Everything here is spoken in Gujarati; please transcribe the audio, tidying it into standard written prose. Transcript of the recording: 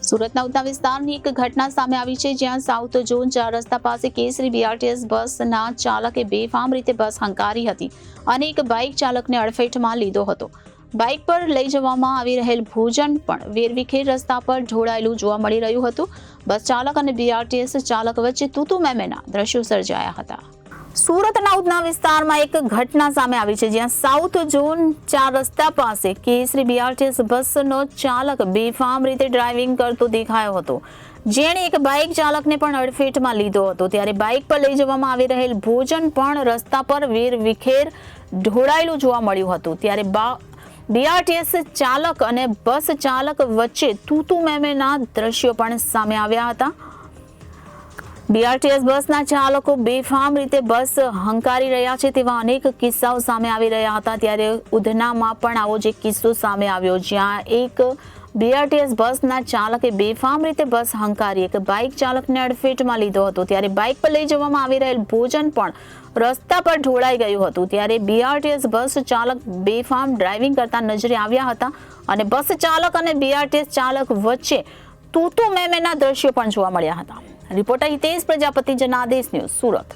સુરતના ઉધના વિસ્તારની એક ઘટના સામે આવી છે, જ્યાં સાઉથ ઝોન 4 રસ્તા પાસે કેસરી બીઆરટીએસ બસના ચાલકે બેફામ રીતે બસ હંકારી હતી અને એક બાઇક ચાલકને અડફેટમાં લીધો હતો. બાઇક પર લઈ જવામાં આવી રહેલ ભોજન પણ વેરવિખેર રસ્તા પર ઢોળાયેલું જોવા મળી રહ્યું હતું. બસ ચાલક અને બીઆરટીએસ ચાલક વચ્ચે તૂતુ મેમેના દ્રશ્યો સર્જાયા હતા. સુરતના ઉધના વિસ્તારમાં એક ઘટના સામે આવી છે, જ્યાં સાઉથ ઝોન 4 રસ્તા પાસે કેસરી બીઆરટીએસ બસનો ચાલક બેફામ રીતે ડ્રાઇવિંગ કરતો દેખાયો હતો, જેણે એક બાઇક ચાલકને પણ અડફેટમાં લીધો હતો. ત્યારે બાઇક પર લઈ જવામાં આવી રહેલ ભોજન પણ રસ્તા પર વેરવિખેર ઢોળાયેલું જોવા મળ્યું હતું. ત્યારે બીઆરટીએસ ચાલક અને બસ ચાલક વચ્ચે તૂતુ મેમેના દ્રશ્યો પણ સામે આવ્યા હતા. બીઆરટીએસ બસના ચાલકો બેફામ રીતે બસ હંકારી રહ્યા છે તેવા અનેક કિસ્સાઓ સામે આવી રહ્યા હતા. ત્યારે ઉધનામાં પણ આવો જ એક કિસ્સો સામે આવ્યો, જ્યાં એક બીઆરટીએસ બસના ચાલકે બેફામ રીતે બસ હંકારી એક બાઇક ચાલકને અડફેટમાં લીધો હતો. ત્યારે બાઇક પર લઈ જવામાં આવી રહેલ ભોજન પણ રસ્તા પર ઢોળાઈ ગયું હતું. ત્યારે બીઆરટીએસ બસ ચાલક બેફામ ડ્રાઇવિંગ કરતા નજરે આવ્યા હતા અને બસ ચાલક અને બીઆરટીએસ ચાલક વચ્ચે તૂતુ મેમેના દ્રશ્યો પણ જોવા મળ્યા હતા. Reporter Hitesh Prajapati, Janadesh news, Surat.